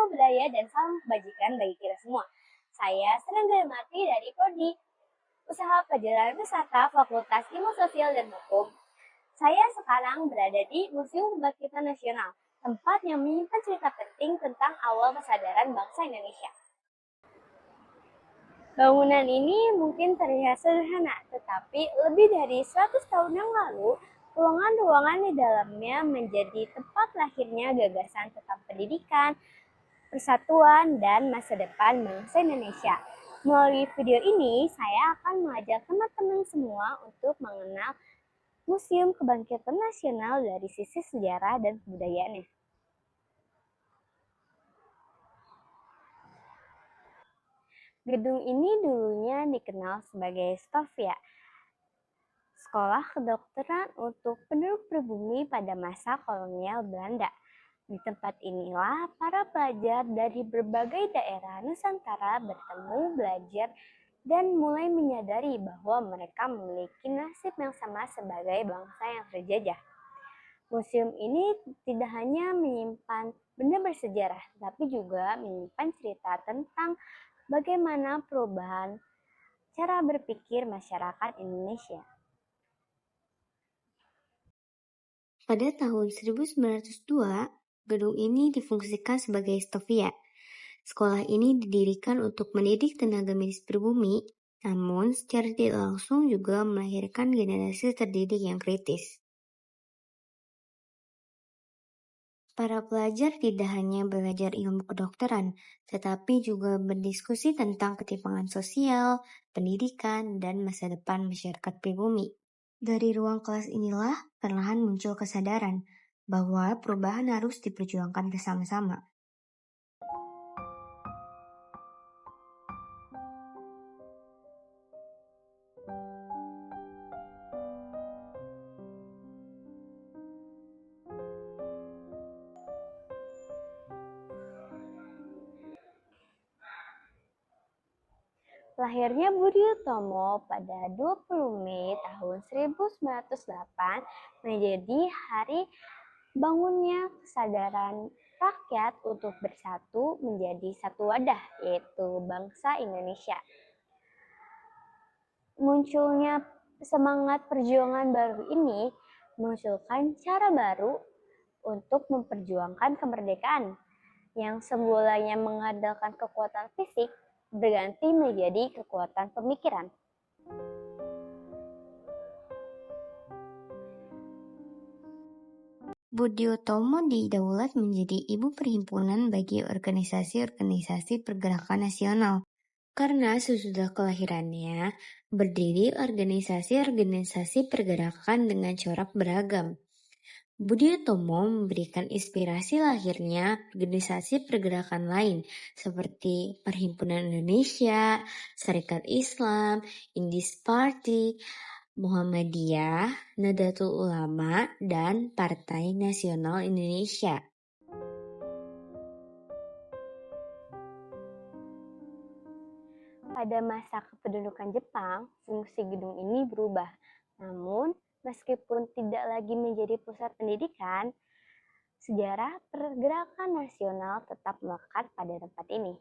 budaya dan salam kebajikan bagi kita semua. Saya Serangga Mati dari Prodi Usaha Perjalanan Wisata Fakultas Ilmu Sosial dan Hukum. Saya sekarang berada di Museum Kebangkitan Nasional, tempat yang menyimpan cerita penting tentang awal kesadaran bangsa Indonesia. Bangunan ini mungkin terlihat sederhana, tetapi lebih dari 100 tahun yang lalu, ruangan-ruangan di dalamnya menjadi tempat lahirnya gagasan tentang pendidikan, persatuan, dan masa depan bangsa Indonesia. Melalui video ini, saya akan mengajak teman-teman semua untuk mengenal Museum Kebangkitan Nasional dari sisi sejarah dan kebudayaannya. Gedung ini dulunya dikenal sebagai Stovia, sekolah kedokteran untuk penduduk pribumi pada masa kolonial Belanda. Di tempat inilah para pelajar dari berbagai daerah Nusantara bertemu, belajar, dan mulai menyadari bahwa mereka memiliki nasib yang sama sebagai bangsa yang terjajah. Museum ini tidak hanya menyimpan benda bersejarah, tapi juga menyimpan cerita tentang bagaimana perubahan cara berpikir masyarakat Indonesia. Pada tahun 1902, gedung ini difungsikan sebagai Stovia. Sekolah ini didirikan untuk mendidik tenaga medis pribumi, namun secara tidak langsung juga melahirkan generasi terdidik yang kritis. Para pelajar tidak hanya belajar ilmu kedokteran, tetapi juga berdiskusi tentang ketimpangan sosial, pendidikan, dan masa depan masyarakat pribumi. Dari ruang kelas inilah perlahan muncul kesadaran bahwa perubahan harus diperjuangkan bersama-sama. Lahirnya Budi Utomo pada 20 Mei tahun 1908 menjadi hari bangunnya kesadaran rakyat untuk bersatu menjadi satu wadah, yaitu bangsa Indonesia. Munculnya semangat perjuangan baru ini memunculkan cara baru untuk memperjuangkan kemerdekaan yang semulanya mengandalkan kekuatan fisik berganti menjadi kekuatan pemikiran. Budi Utomo didaulat menjadi ibu perhimpunan bagi organisasi-organisasi pergerakan nasional. Karena sesudah kelahirannya, berdiri organisasi-organisasi pergerakan dengan corak beragam. Budi Utomo memberikan inspirasi lahirnya organisasi pergerakan lain seperti Perhimpunan Indonesia, Serikat Islam, Indis Party, Muhammadiyah, Nahdlatul Ulama, dan Partai Nasional Indonesia. Pada masa kependudukan Jepang, fungsi gedung ini berubah. Namun, meskipun tidak lagi menjadi pusat pendidikan, sejarah pergerakan nasional tetap melekat pada tempat ini.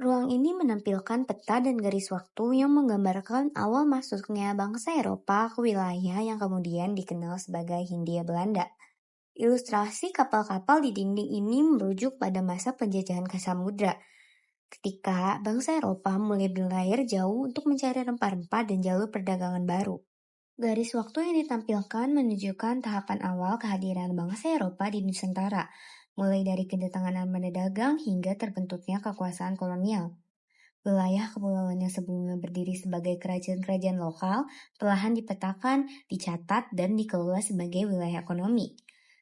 Ruang ini menampilkan peta dan garis waktu yang menggambarkan awal masuknya bangsa Eropa ke wilayah yang kemudian dikenal sebagai Hindia Belanda. Ilustrasi kapal-kapal di dinding ini merujuk pada masa penjajahan ke samudra, ketika bangsa Eropa mulai berlayar jauh untuk mencari rempah-rempah dan jalur perdagangan baru. Garis waktu yang ditampilkan menunjukkan tahapan awal kehadiran bangsa Eropa di Nusantara, mulai dari kedatangan armada dagang hingga terbentuknya kekuasaan kolonial. Wilayah kepulauan yang sebelumnya berdiri sebagai kerajaan-kerajaan lokal perlahan dipetakan, dicatat, dan dikelola sebagai wilayah ekonomi.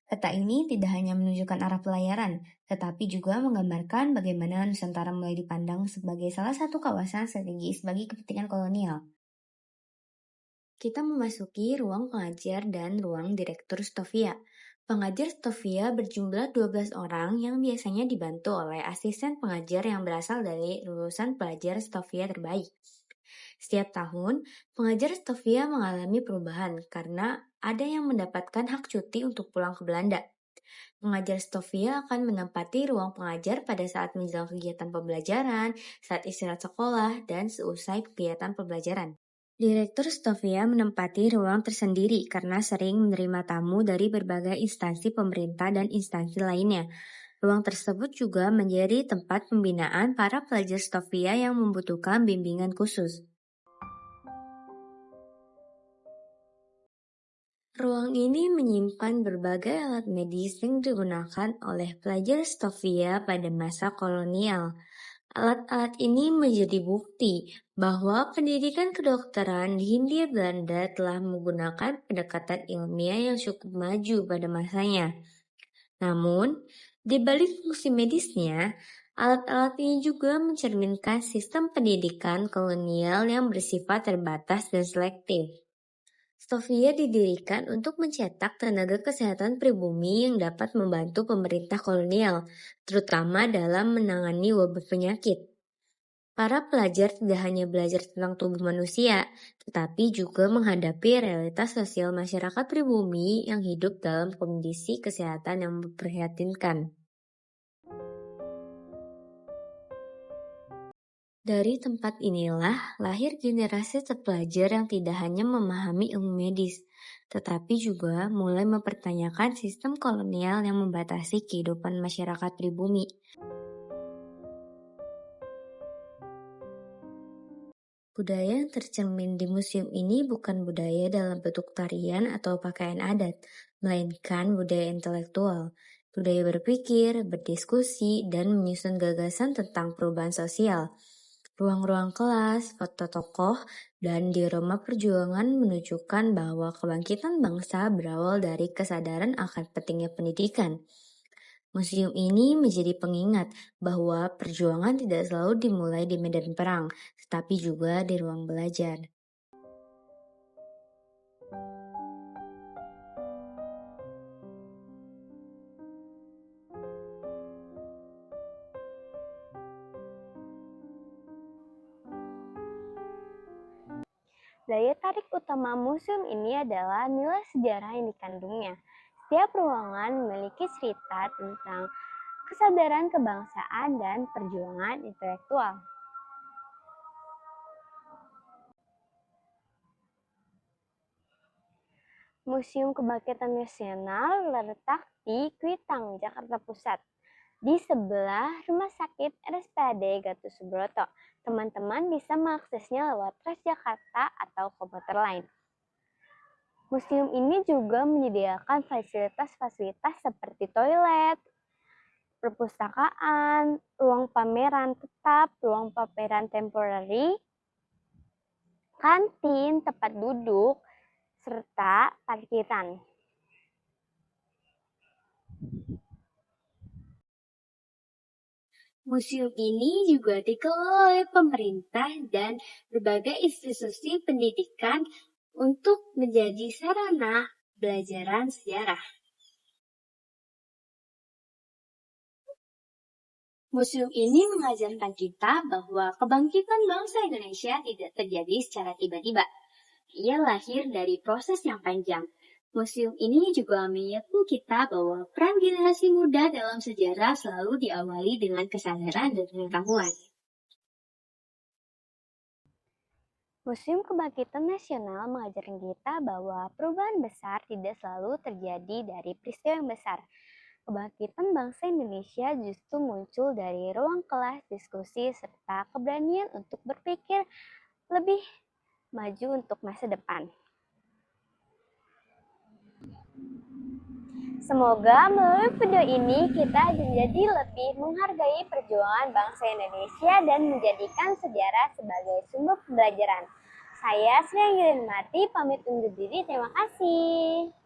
Peta ini tidak hanya menunjukkan arah pelayaran, tetapi juga menggambarkan bagaimana Nusantara mulai dipandang sebagai salah satu kawasan strategis bagi kepentingan kolonial. Kita memasuki ruang pengajar dan ruang direktur Stovia. Pengajar Stovia berjumlah 12 orang yang biasanya dibantu oleh asisten pengajar yang berasal dari lulusan pelajar Stovia terbaik. Setiap tahun, pengajar Stovia mengalami perubahan karena ada yang mendapatkan hak cuti untuk pulang ke Belanda. Pengajar Stovia akan menempati ruang pengajar pada saat menjelang kegiatan pembelajaran, saat istirahat sekolah, dan seusai kegiatan pembelajaran. Direktur Stovia menempati ruang tersendiri karena sering menerima tamu dari berbagai instansi pemerintah dan instansi lainnya. Ruang tersebut juga menjadi tempat pembinaan para pelajar Stovia yang membutuhkan bimbingan khusus. Ruang ini menyimpan berbagai alat medis yang digunakan oleh pelajar Stovia pada masa kolonial. Alat-alat ini menjadi bukti bahwa pendidikan kedokteran di Hindia Belanda telah menggunakan pendekatan ilmiah yang cukup maju pada masanya. Namun, di balik fungsi medisnya, alat-alat ini juga mencerminkan sistem pendidikan kolonial yang bersifat terbatas dan selektif. Stovia didirikan untuk mencetak tenaga kesehatan pribumi yang dapat membantu pemerintah kolonial, terutama dalam menangani wabah penyakit. Para pelajar tidak hanya belajar tentang tubuh manusia, tetapi juga menghadapi realitas sosial masyarakat pribumi yang hidup dalam kondisi kesehatan yang memprihatinkan. Dari tempat inilah lahir generasi terpelajar yang tidak hanya memahami ilmu medis, tetapi juga mulai mempertanyakan sistem kolonial yang membatasi kehidupan masyarakat pribumi. Budaya yang tercermin di museum ini bukan budaya dalam bentuk tarian atau pakaian adat, melainkan budaya intelektual, budaya berpikir, berdiskusi, dan menyusun gagasan tentang perubahan sosial. Ruang-ruang kelas, foto tokoh, dan diorama perjuangan menunjukkan bahwa kebangkitan bangsa berawal dari kesadaran akan pentingnya pendidikan. Museum ini menjadi pengingat bahwa perjuangan tidak selalu dimulai di medan perang, tetapi juga di ruang belajar. Daya tarik utama museum ini adalah nilai sejarah yang dikandungnya. Setiap ruangan memiliki cerita tentang kesadaran kebangsaan dan perjuangan intelektual. Museum Kebangkitan Nasional terletak di Kuitang, Jakarta Pusat, di sebelah Rumah Sakit RSPAD Gatot Subroto. Teman-teman bisa mengaksesnya lewat Transjakarta atau komuter lain. Museum ini juga menyediakan fasilitas-fasilitas seperti toilet, perpustakaan, ruang pameran tetap, ruang pameran temporary, kantin, tempat duduk, serta parkiran. Museum ini juga dikelola oleh pemerintah dan berbagai institusi pendidikan untuk menjadi sarana belajaran sejarah. Museum ini mengajarkan kita bahwa kebangkitan bangsa Indonesia tidak terjadi secara tiba-tiba. Ia lahir dari proses yang panjang. Museum ini juga mengingatkan kita bahwa peran generasi muda dalam sejarah selalu diawali dengan kesadaran dan pengetahuan. Museum Kebangkitan Nasional mengajarkan kita bahwa perubahan besar tidak selalu terjadi dari peristiwa yang besar. Kebangkitan bangsa Indonesia justru muncul dari ruang kelas, diskusi, serta keberanian untuk berpikir lebih maju untuk masa depan. Semoga melalui video ini kita menjadi lebih menghargai perjuangan bangsa Indonesia dan menjadikan sejarah sebagai sumber pembelajaran. Saya Sri Anggirin Mati, pamit undur diri. Terima kasih.